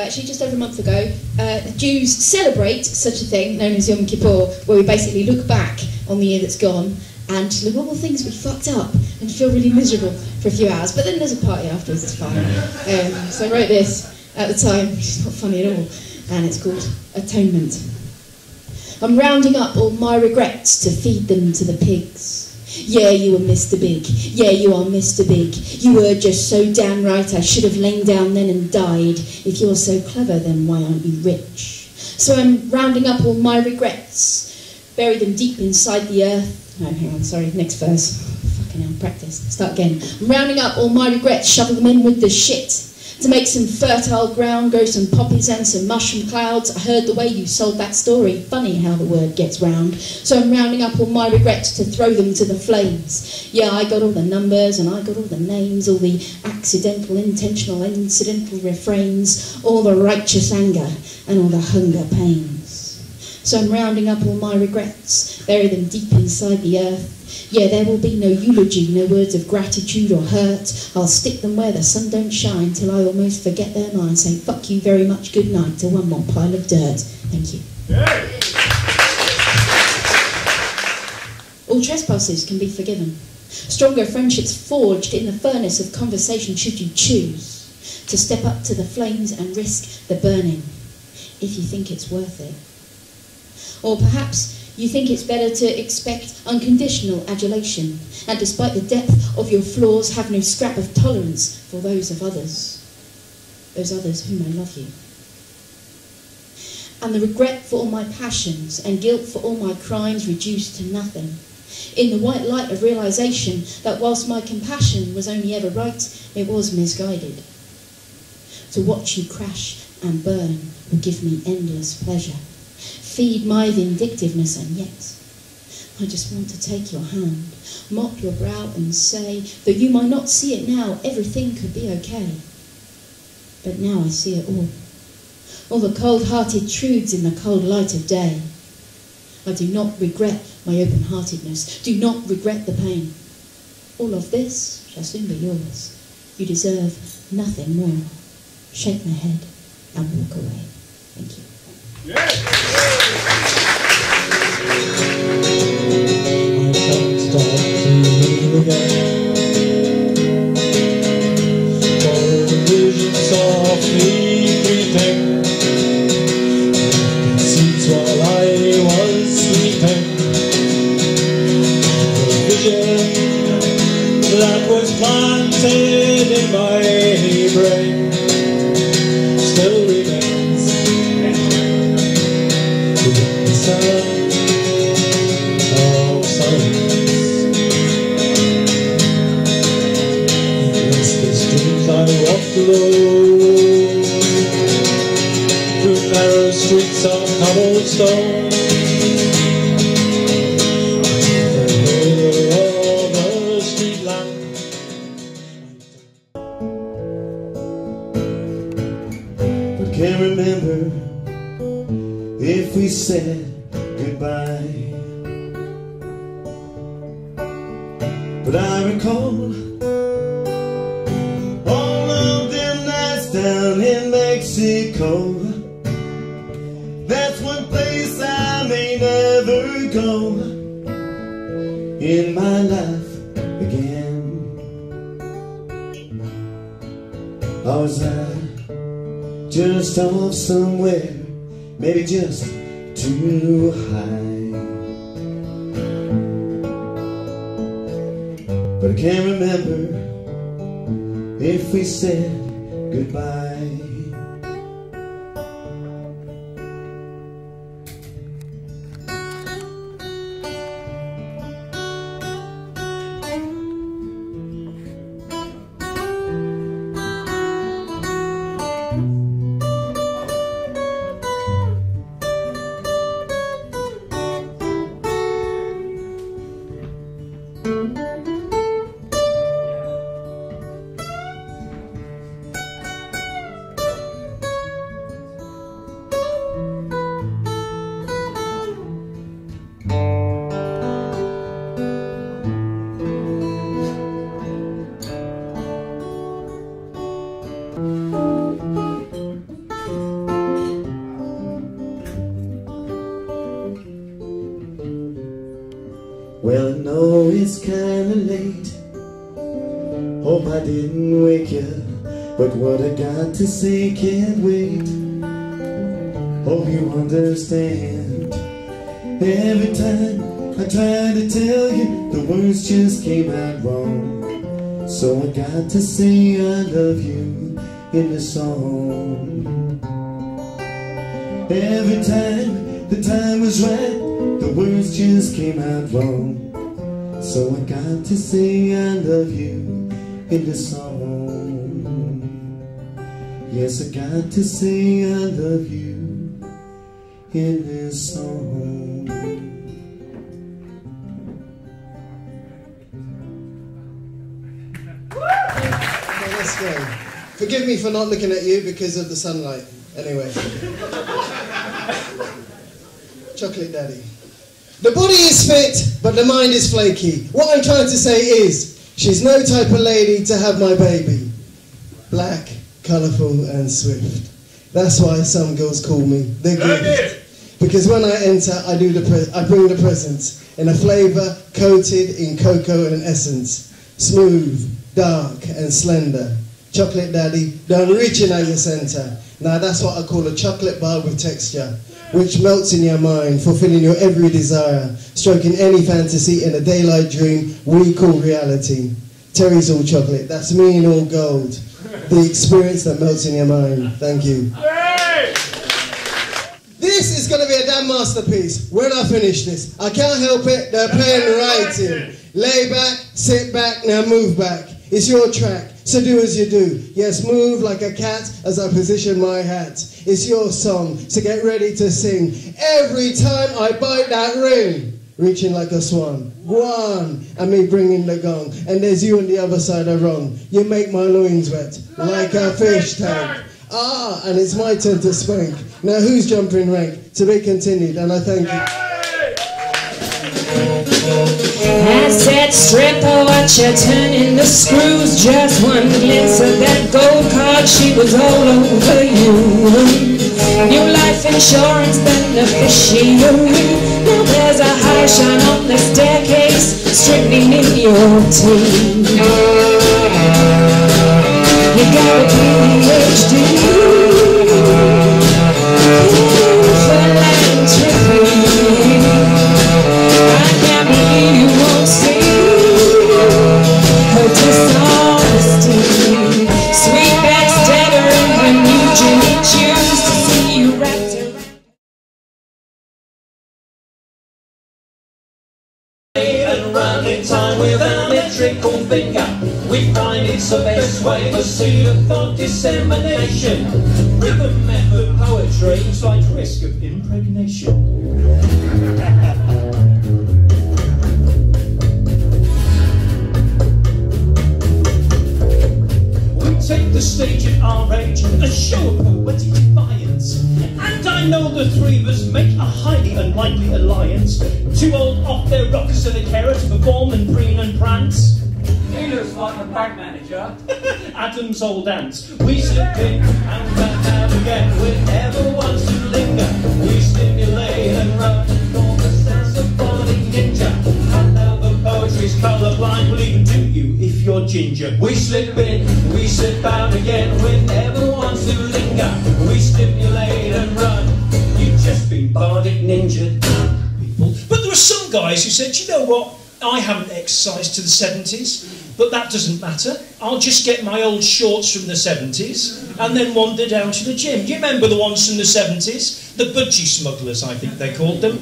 Actually, just over a month ago, the Jews celebrate such a thing known as Yom Kippur, where we basically look back on the year that's gone and look at all the things we fucked up and feel really miserable for a few hours. But then there's a party afterwards, it's fine. So I wrote this at the time, which is not funny at all, and it's called Atonement. I'm rounding up all my regrets to feed them to the pigs. Yeah, you were Mr. Big. Yeah, you are Mr. Big. You were just so damn right I should have lain down then and died. If you're so clever, then why aren't you rich? So I'm rounding up all my regrets, bury them deep inside the earth. No, hang on, sorry, next verse. Fucking hell, practice. Start again. I'm rounding up all my regrets, shovel them in with the shit. To make some fertile ground, grow some poppies and some mushroom clouds. I heard the way you sold that story. Funny how the word gets round. So I'm rounding up all my regrets to throw them to the flames. Yeah, I got all the numbers and I got all the names, all the accidental, intentional, incidental refrains, all the righteous anger and all the hunger pains. So I'm rounding up all my regrets, bury them deep inside the earth. Yeah, there will be no eulogy, no words of gratitude or hurt. I'll stick them where the sun don't shine till I almost forget their mind. Say fuck you very much, good night to one more pile of dirt. Thank you. Yeah. All trespasses can be forgiven. Stronger friendships forged in the furnace of conversation should you choose to step up to the flames and risk the burning, if you think it's worth it. Or perhaps you think it's better to expect unconditional adulation, and despite the depth of your flaws, have no scrap of tolerance for those others who may love you. And the regret for all my passions and guilt for all my crimes reduced to nothing, in the white light of realization that whilst my compassion was only ever right, it was misguided. To watch you crash and burn will give me endless pleasure. Feed my vindictiveness, and yet I just want to take your hand, mop your brow and say, though you might not see it now, everything could be okay. But now I see it all the cold-hearted truths in the cold light of day. I do not regret my open-heartedness, do not regret the pain. All of this shall soon be yours. You deserve nothing more. Shake my head and walk away. Thank you. Yeah. I can't stop to again. For the visions of me creeping in seats while I was sleeping. The vision that was planted in my brain still remains. The sound of silence. In restless dreams I walked alone through narrow streets of cobblestone. The of the street lamp. But can't remember if we said goodbye. But I recall all of them nights down in Mexico. Mexico. That's one place I may never go in my life again. Or was I just off somewhere, maybe just too high? But I can't remember if we said goodbye. Well, I know it's kinda late, hope I didn't wake you, but what I got to say can't wait. Hope you understand. Every time I try to tell you, the words just came out wrong. So I got to say I love you in the song. Every time the time was right, the words just came out wrong. So I got to say I love you in the song. Yes, I got to say I love you in this song. Okay, let's go. Forgive me for not looking at you because of the sunlight. Anyway. Chocolate Daddy. The body is fit, but the mind is flaky. What I'm trying to say is, she's no type of lady to have my baby. Black, colourful and swift. That's why some girls call me the gift. Because when I enter, I bring the presents in a flavour coated in cocoa and essence. Smooth, dark and slender. Chocolate Daddy, done reaching at your centre. Now that's what I call a chocolate bar with texture, which melts in your mind, fulfilling your every desire, stroking any fantasy in a daylight dream we call reality. Terry's all chocolate, that's me in all gold. The experience that melts in your mind. Thank you. Hey! This is going to be a damn masterpiece when I finish this. I can't help it, they're playing writing. Lay back, sit back, now move back. It's your track, so do as you do. Yes, move like a cat as I position my hat. It's your song, so get ready to sing. Every time I bite that ring, reaching like a swan. One, and me bringing the gong. And there's you on the other side of wrong. You make my loins wet, like a fish tank. Ah, and it's my turn to spank. Now who's jumping rank? To be continued, and I thank you. I said, stripper, watch you turning the screws. Just one glimpse of that gold card, she was all over you. New life insurance beneficiary. Now there's a high shine on the staircase, strictly in your team. You gotta be HD. Time with our metrical finger, we find it's the best way to see the thought dissemination. Rhythm method poetry, slight risk of impregnation. We take the stage at our age, a show of poetic defiance. And I know the three of us make a highly unlikely alliance. Too old off their rockers so they care to perform and preen and prance. He looks like a bank manager. Adam's old ants. We slip in and back out again. Whenever wants to linger, we stimulate and run. All the sense of body ninja. And now the poetry's colourblind. Will even do you if you're ginger. We slip in, we slip out again. Whenever wants to linger, we stimulate and run. You've just been bardic ninja. But there were some guys who said, you know what, I haven't exercised to the 70s, but that doesn't matter. I'll just get my old shorts from the 70s and then wander down to the gym. Do you remember the ones from the 70s? The budgie smugglers, I think they called them.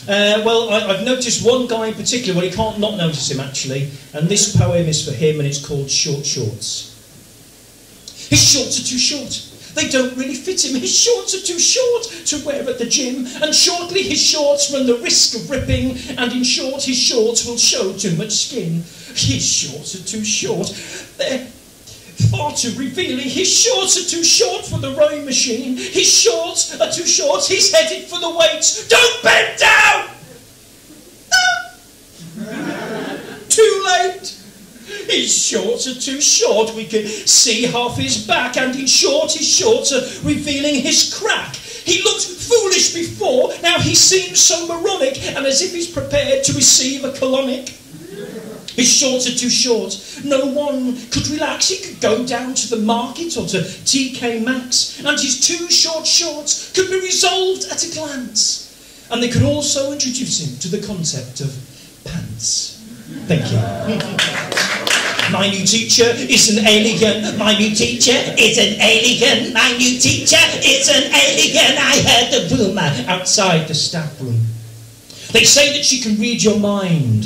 Well, I've noticed one guy in particular, well, you can't not notice him actually, and this poem is for him and it's called Short Shorts. His shorts are too short. They don't really fit him. His shorts are too short to wear at the gym, and shortly his shorts run the risk of ripping, and in short his shorts will show too much skin. His shorts are too short. They're far too revealing. His shorts are too short for the rowing machine. His shorts are too short. He's headed for the weights. Don't bend down! Too late. His shorts are too short, we can see half his back, and in short his shorts are revealing his crack. He looked foolish before, now he seems so moronic, and as if he's prepared to receive a colonic. His shorts are too short, no one could relax. He could go down to the market or to TK Maxx, and his too short shorts could be resolved at a glance. And they could also introduce him to the concept of pants. Thank you. My new teacher is an alien. My new teacher is an alien. My new teacher is an alien. I heard the rumour outside the staff room. They say that she can read your mind.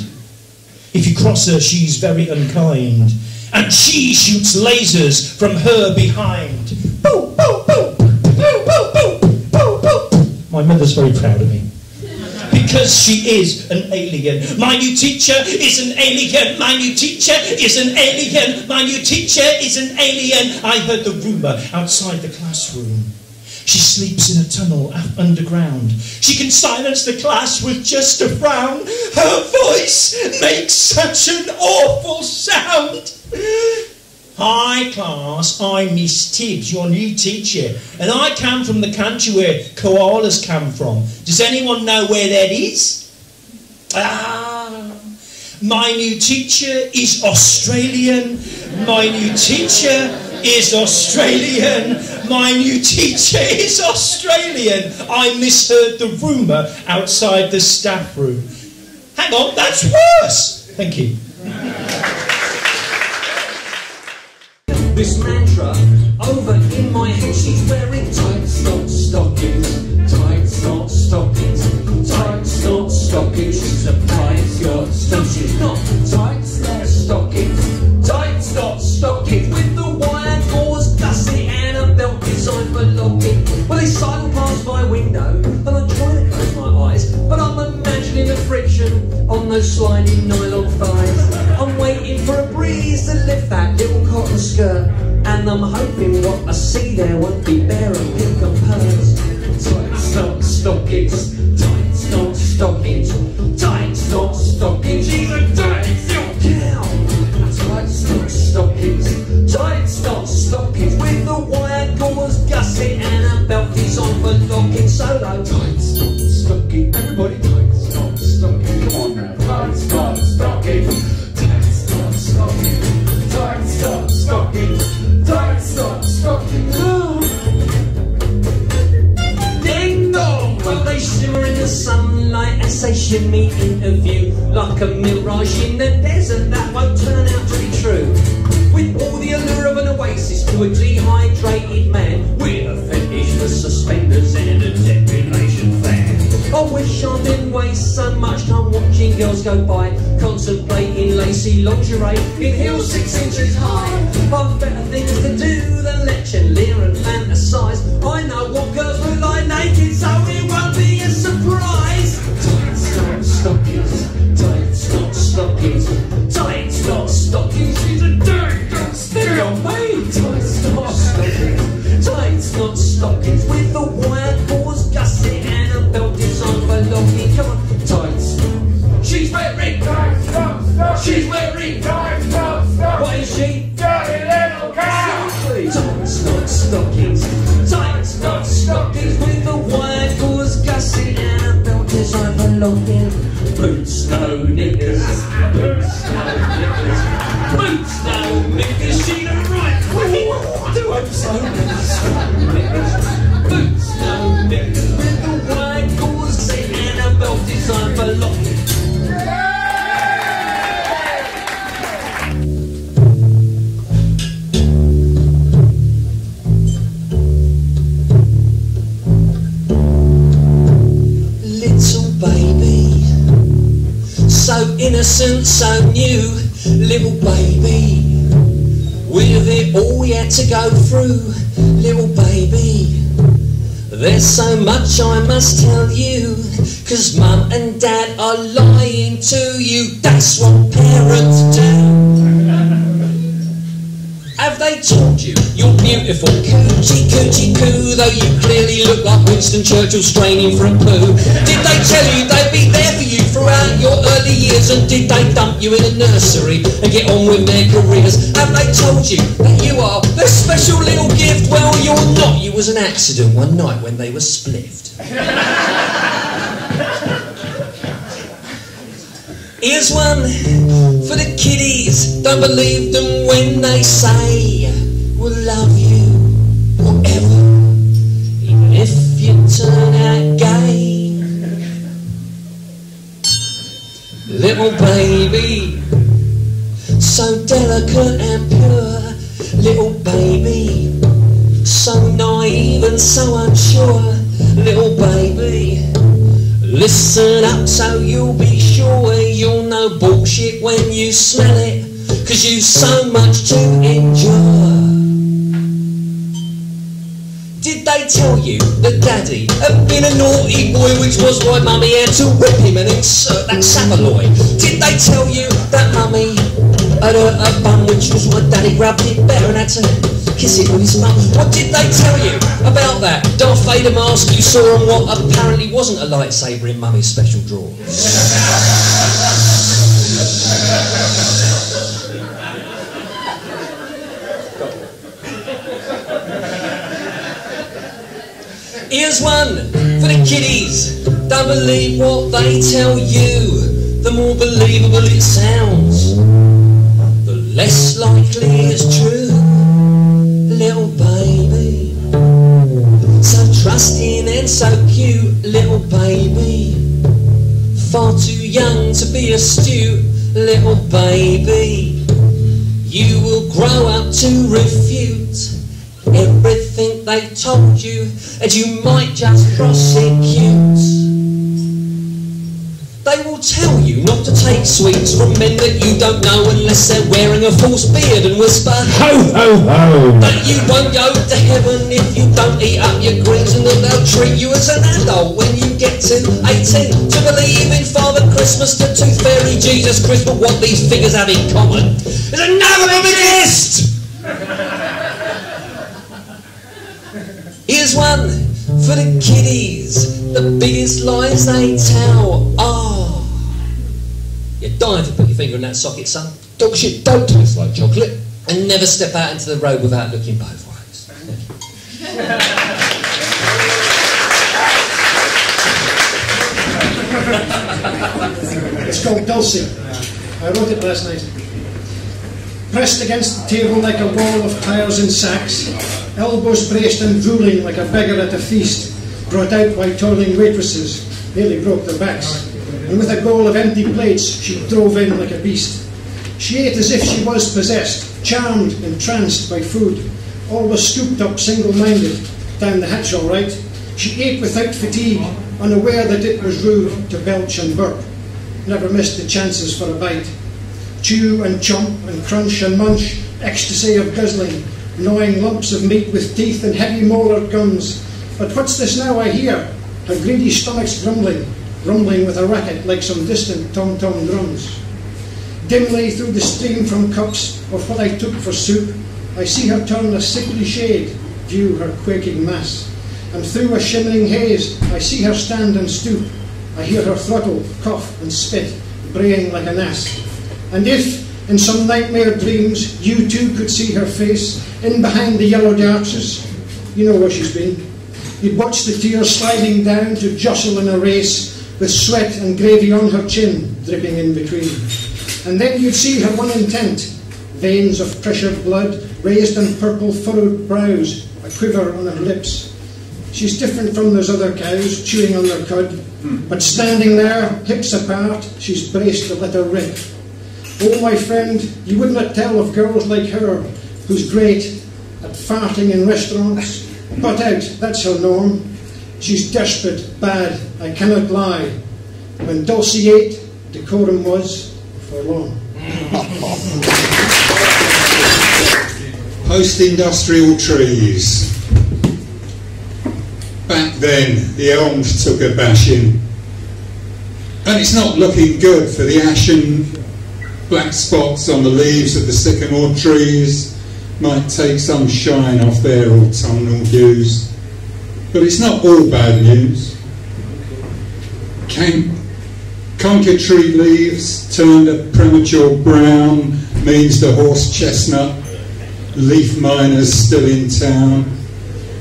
If you cross her, she's very unkind. And she shoots lasers from her behind. Boo, boo, boo, boo, boo, boo, boo, boo. My mother's very proud of me. Because she is an alien. My new teacher is an alien. My new teacher is an alien. My new teacher is an alien. I heard the rumour outside the classroom. She sleeps in a tunnel underground. She can silence the class with just a frown. Her voice makes such an awful sound. Hi class, I'm Miss Tibbs, your new teacher, and I come from the country where koalas come from. Does anyone know where that is? My new teacher is Australian. My new teacher is Australian. My new teacher is Australian. I misheard the rumour outside the staff room. Hang on, that's worse. Thank you. This mantra over in my head, she's wearing tight stockings, tight stockings, tight stockings. She's a tight no, she's not tight stockings with the wire gauze gusset and a belt designed for locking. Well, they sidle past my window and I try to close my eyes, but I'm imagining the friction on those sliding nylon thighs. I'm waiting for a breeze to lift that little cotton skirt, and I'm hoping what I see there won't be bare and pink and pearls. Tight stockings, tight stockings, tight stockings. She's a dirty silk cow. Tight stockings with the wire gauze gusset and a belt designed for locking. Solo tight stocking, everybody tight stocking. Come on now, tight stocking, tight stocking, tight stocking, tight stocking. Ding dong, well they shimmer in the sunlight as they shimmy into view like a mirage in the desert that won't turn out to be true. With all the allure of an oasis to a dehydrated man with a fetish for suspenders and a depilation fan. I wish I didn't waste so much time watching girls go by, contemplating lacy lingerie in heels 6 inches high. I've better things to do than lecture, leer and fantasise. I know what girls look like naked, so it won't be a surprise. Tight stockings, tight stockings, tight stockings. She's a dirty still made. Tight stockings with the wire gauze gusset and a belt designed for locking. Come on, tight stockings. She's wearing tight stockings. She's wearing tight stockings. looking. Boots, no knickers. Boots, no knickers. Boots, no knickers. She done right. Do hope so. Boots, no knickers. With the white corset and a belt designed for locking. Little baby, so innocent, so new, little baby, with it all yet to go through, little baby. There's so much I must tell you, 'cause mum and dad are lying to you. That's what parents do. Have they told you you're beautiful? Coochie, coochie, coo, though you clearly look like Winston Churchill straining for a poo. Did they tell you they'd be there for you throughout your early years? And did they dump you in a nursery and get on with their careers? Have they told you that you are their special little gift? Well, you're not. You was an accident one night when they were spliffed. Here's one for the kiddies. Don't believe them when they say we'll love you forever, even if you turn out gay. Little baby, so delicate and pure. Little baby, so naive and so unsure. Little baby, listen up so you'll be sure you'll know bullshit when you smell it, 'cause you've so much to endure. Did they tell you that daddy had been a naughty boy, which was why mummy had to whip him and insert that saveloy? Did they tell you that mummy had hurt her bum, which was why daddy grabbed it better and had to kiss it with his mum? What did they tell you about that Darth Vader mask you saw on what apparently wasn't a lightsaber in mummy's special drawers? Here's one for the kiddies. Don't believe what they tell you. The more believable it sounds, the less likely it's true. Little baby, so trusting and so cute. Little baby, far too young to be astute. Little baby, you will grow up to refute everything they told you, and you might just prosecute. They will tell you not to take sweets from men that you don't know unless they're wearing a false beard, and whisper, ho, ho, ho, that you won't go to heaven if you don't eat up your greens, and that they'll treat you as an adult when you get to 18. To believe in Father Christmas, the Tooth Fairy, Jesus Christ, but what these figures have in common is that none of them exist! Here's one for the kiddies. The biggest lies they tell are, you're dying to put your finger in that socket, son. Dog shit don't taste like chocolate. And never step out into the road without looking both ways. It's called Dulcie. I wrote it last night. Pressed against the table like a wall of tires and sacks, elbows braced and drooling like a beggar at a feast, brought out by toiling waitresses, nearly broke their backs, and with a goal of empty plates she drove in like a beast. She ate as if she was possessed, charmed, entranced by food, always scooped up single-minded, down the hatch all right. She ate without fatigue, unaware that it was rude to belch and burp, never missed the chances for a bite. Chew and chomp and crunch and munch, ecstasy of guzzling, gnawing lumps of meat with teeth and heavy molar gums. But what's this now I hear? Her greedy stomach's grumbling, rumbling with a racket like some distant tom-tom drums. Dimly through the stream from cups of what I took for soup, I see her turn a sickly shade, view her quaking mass. And through a shimmering haze, I see her stand and stoop. I hear her throttle, cough and spit, braying like an ass. And if, in some nightmare dreams, you too could see her face, in behind the yellowed arches, you know where she's been. You'd watch the tears sliding down to jostle in a race, with sweat and gravy on her chin dripping in between. And then you'd see her one intent, veins of pressured blood, raised and purple furrowed brows, a quiver on her lips. She's different from those other cows, chewing on their cud, but standing there, hips apart, she's braced to let her rip. Oh, my friend, you would not tell of girls like her, who's great at farting in restaurants. Butt out, that's her norm. She's desperate, bad, I cannot lie. When Dulcie ate, decorum was forlorn. Post-industrial trees. Back then, the elms took a bashing, and it's not looking good for the ashen black spots on the leaves of the sycamore trees. Might take some shine off their autumnal hues, but it's not all bad news. Conker tree leaves turned a premature brown means the horse chestnut leaf miners still in town.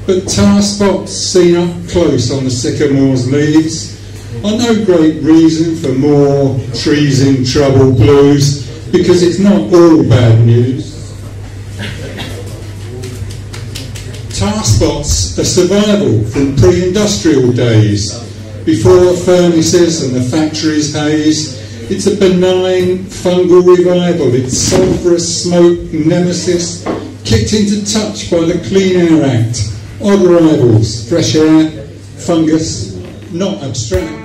But tar spots seen up close on the sycamore's leaves are no great reason for more trees in trouble blues, because it's not all bad news. Tar spots are survival from pre-industrial days, before furnaces and the factory's haze. It's a benign fungal revival, it's sulphurous smoke nemesis, kicked into touch by the Clean Air Act. Odd rivals, fresh air, fungus, not abstract.